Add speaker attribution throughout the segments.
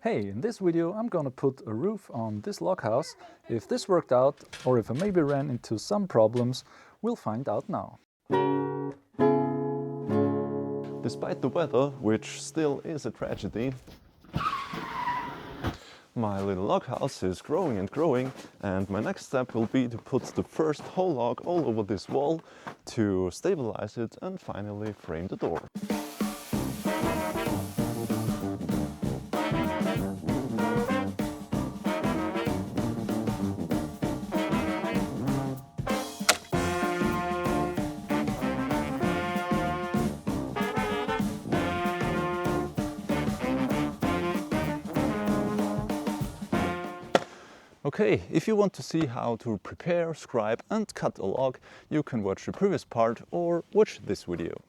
Speaker 1: Hey, in this video I'm gonna put a roof on this log house. If this worked out or if I maybe ran into some problems, we'll find out now.
Speaker 2: Despite the weather, which still is a tragedy, my little log house is growing and growing, and my next step will be to put the first whole log all over this wall to stabilize it and finally frame the door. Okay, if you want to see how to prepare, scribe and cut a log, you can watch the previous part or watch this video.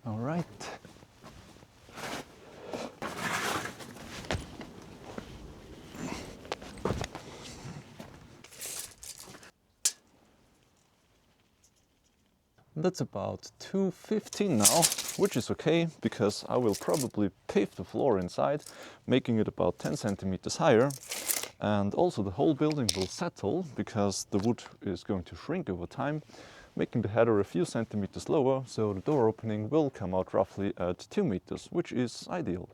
Speaker 2: All right. That's about 2:15 now, which is okay because I will probably pave the floor inside, making it about 10 centimeters higher. And also the whole building will settle because the wood is going to shrink over time, making the header a few centimeters lower, so the door opening will come out roughly at 2 meters, which is ideal.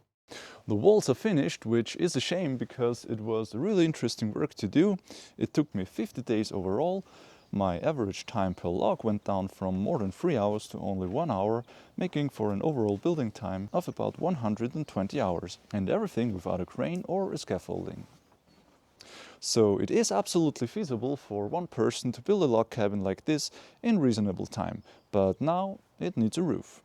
Speaker 2: The walls are finished, which is a shame because it was really interesting work to do. It took me 50 days overall. My average time per log went down from more than 3 hours to only 1 hour, making for an overall building time of about 120 hours, and everything without a crane or a scaffolding. So it is absolutely feasible for one person to build a log cabin like this in reasonable time, but now it needs a roof.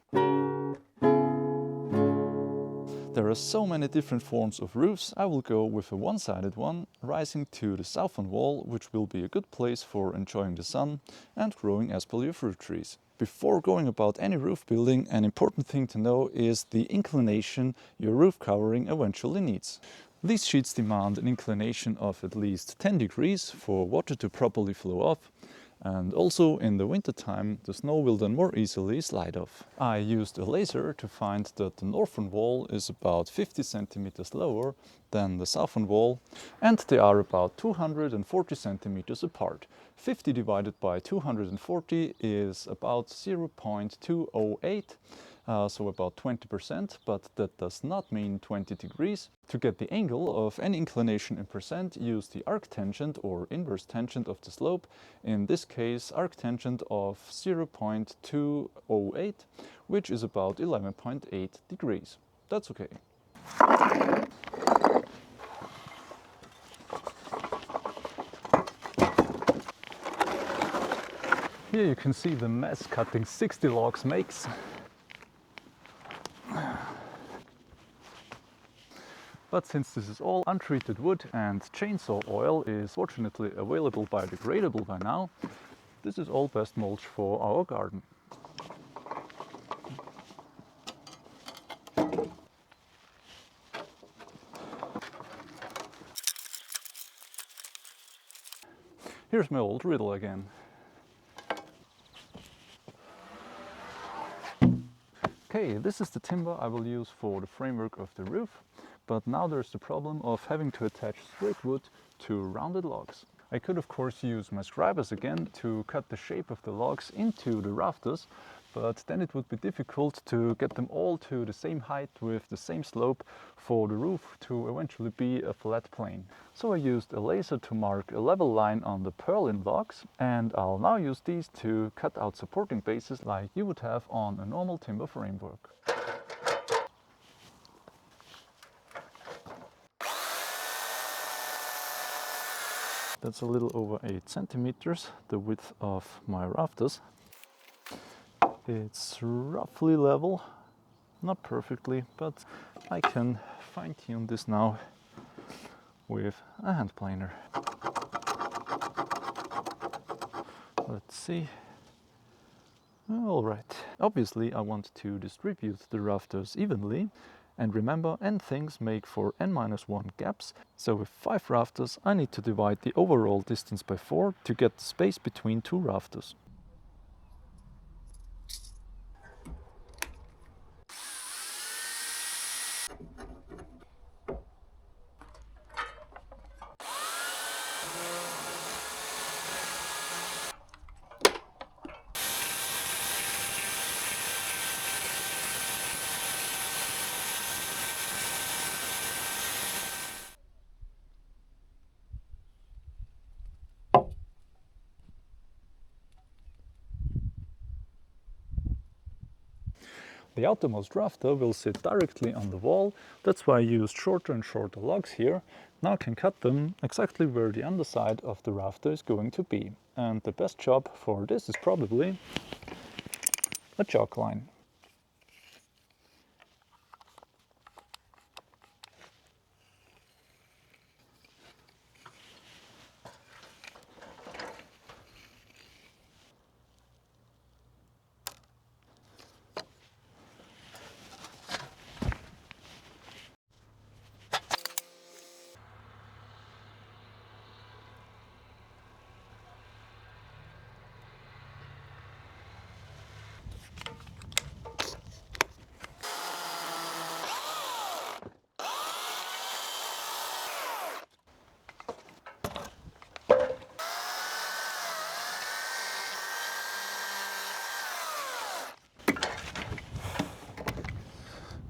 Speaker 2: There are so many different forms of roofs. I will go with a one-sided one, rising to the southern wall, which will be a good place for enjoying the sun and growing espalier fruit trees. Before going about any roof building, an important thing to know is the inclination your roof covering eventually needs. These sheets demand an inclination of at least 10 degrees for water to properly flow off. And also in the wintertime, the snow will then more easily slide off. I used a laser to find that the northern wall is about 50 centimeters lower than the southern wall, and they are about 240 centimeters apart. 50 divided by 240 is about 0.208. So about 20%, but that does not mean 20 degrees. To get the angle of any inclination in percent, use the arctangent or inverse tangent of the slope. In this case, arctangent of 0.208, which is about 11.8 degrees. That's okay. Here you can see the mess cutting 60 logs makes. But since this is all untreated wood and chainsaw oil is fortunately available biodegradable by now, this is all best mulch for our garden. Here's my old riddle again. Okay, this is the timber I will use for the framework of the roof. But now there's the problem of having to attach straight wood to rounded logs. I could of course use my scribers again to cut the shape of the logs into the rafters, but then it would be difficult to get them all to the same height with the same slope for the roof to eventually be a flat plane. So I used a laser to mark a level line on the purlin logs, and I'll now use these to cut out supporting bases like you would have on a normal timber framework. That's a little over 8 centimeters, the width of my rafters. It's roughly level, not perfectly, but I can fine-tune this now with a hand planer. see. Alright, obviously I want to distribute the rafters evenly, and remember, n things make for n-1 gaps, so with 5 rafters I need to divide the overall distance by 4 to get the space between 2 rafters. The outermost rafter will sit directly on the wall, that's why I used shorter and shorter logs here. Now I can cut them exactly where the underside of the rafter is going to be. And the best job for this is probably a chalk line.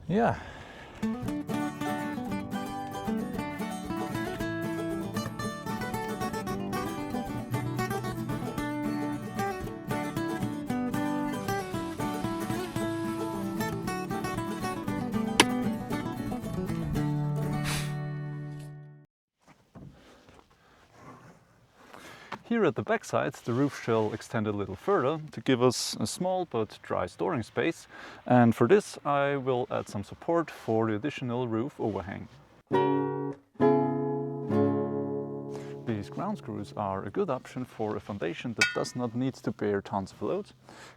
Speaker 2: Yeah. Here at the backside, the roof shell extend a little further to give us a small but dry storing space, and for this I will add some support for the additional roof overhang. These ground screws are a good option for a foundation that does not need to bear tons of load.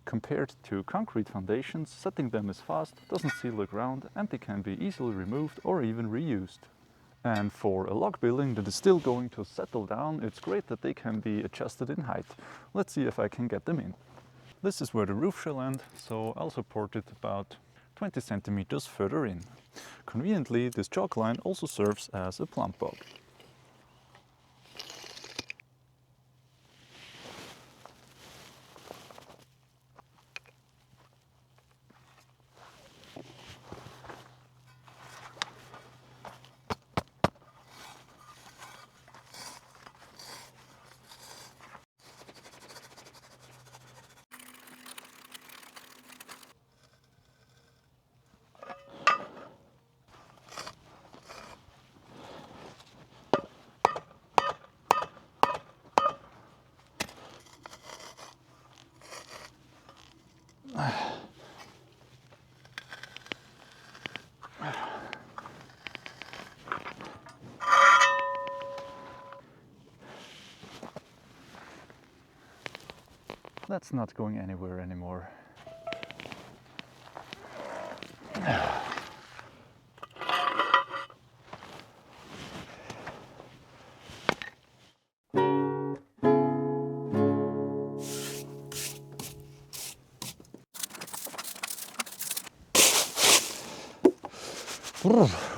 Speaker 2: Compared to concrete foundations, setting them is fast, doesn't seal the ground, and they can be easily removed or even reused. And for a log building that is still going to settle down, it's great that they can be adjusted in height. Let's see if I can get them in. This is where the roof shall end, so I'll support it about 20 centimeters further in. Conveniently, this chalk line also serves as a plumb bob. That's not going anywhere anymore.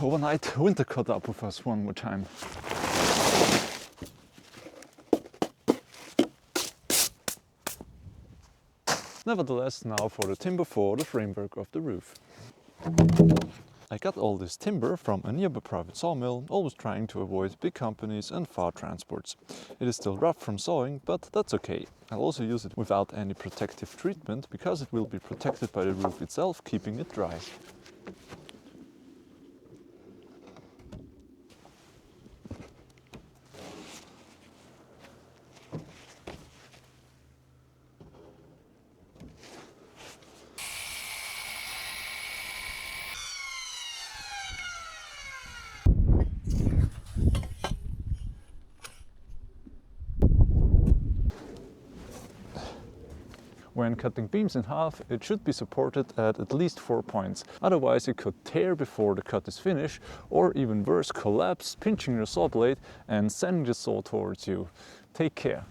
Speaker 2: Overnight, winter caught up with us one more time. Nevertheless, now for the timber for the framework of the roof. I got all this timber from a nearby private sawmill, always trying to avoid big companies and far transports. It is still rough from sawing, but that's okay. I'll also use it without any protective treatment, because it will be protected by the roof itself, keeping it dry. When cutting beams in half, it should be supported at least 4 points. Otherwise it could tear before the cut is finished, or even worse, collapse, pinching your saw blade and sending the saw towards you. Take care.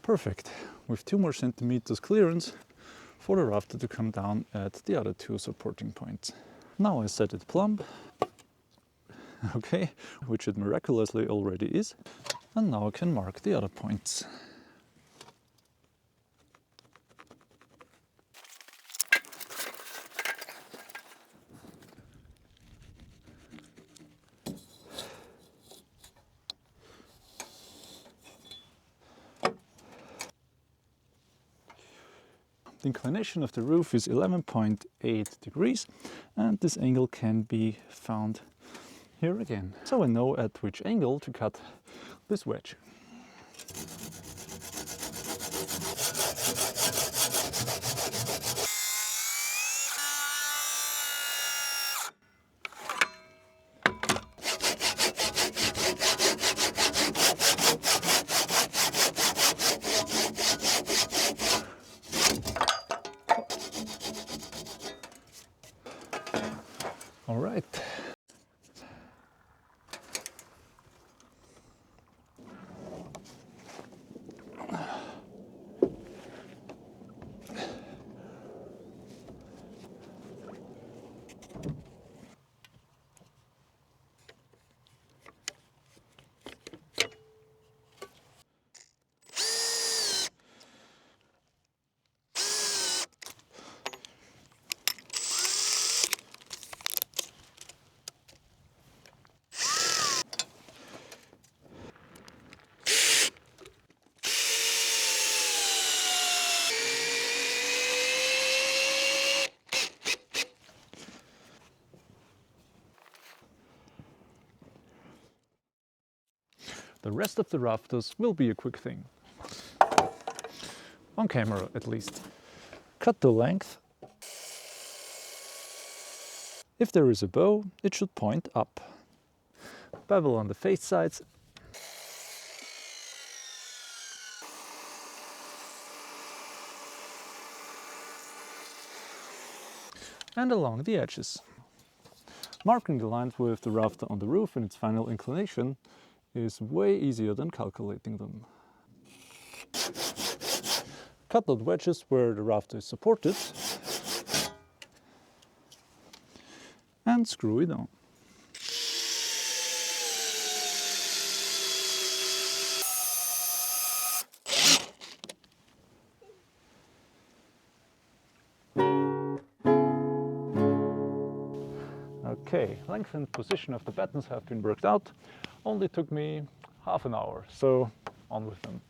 Speaker 2: Perfect, with 2 more centimeters clearance for the rafter to come down at the other 2 supporting points. Now I set it plumb, okay, which it miraculously already is, and now I can mark the other points. The inclination of the roof is 11.8 degrees, and this angle can be found here again. So I know at which angle to cut this wedge. All right. The rest of the rafters will be a quick thing. On camera, at least. Cut the length. If there is a bow, it should point up. Bevel on the face sides. And along the edges. Marking the lines with the rafter on the roof and its final inclination is way easier than calculating them. Cut out wedges where the rafter is supported and screw it on. Okay, length and position of the battens have been worked out. Only took me half an hour, so on with them.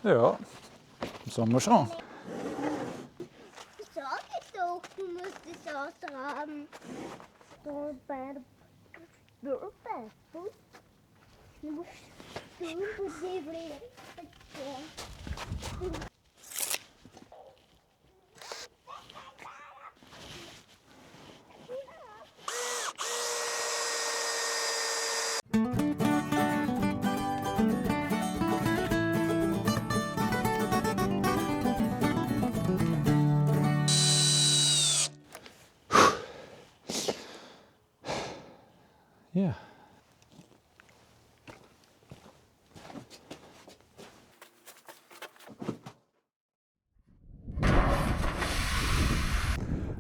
Speaker 2: Ja, som vi sa. Yeah.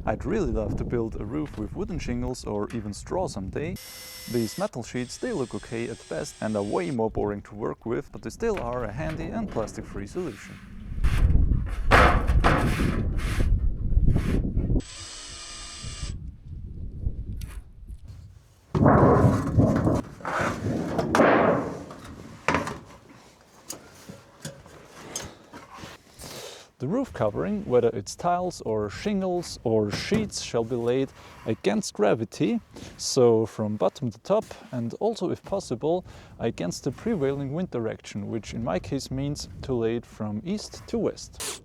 Speaker 2: I'd really love to build a roof with wooden shingles or even straw someday. These metal sheets, they look okay at best and are way more boring to work with, but they still are a handy and plastic-free solution. The roof covering, whether it's tiles or shingles or sheets, shall be laid against gravity, so from bottom to top, and also, if possible, against the prevailing wind direction, which in my case means to lay it from east to west.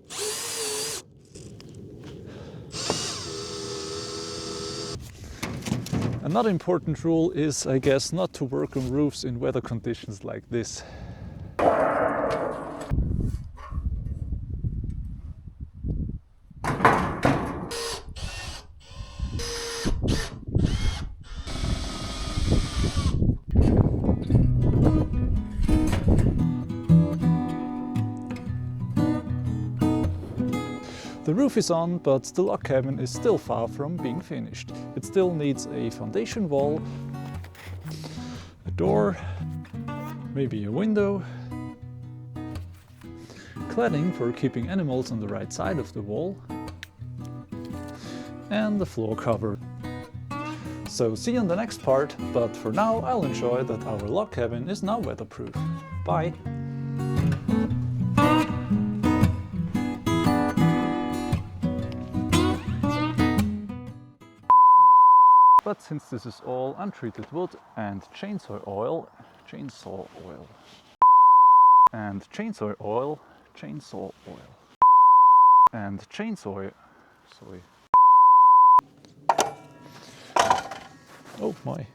Speaker 2: Another important rule is, I guess, not to work on roofs in weather conditions like this. The roof is on, but the log cabin is still far from being finished. It still needs a foundation wall, a door, maybe a window, cladding for keeping animals on the right side of the wall, and the floor cover. So see you in the next part, but for now I'll enjoy that our log cabin is now weatherproof. Bye! But since this is all untreated wood and chainsaw oil, and chainsaw oil, and chainsaw, sorry. Oh my.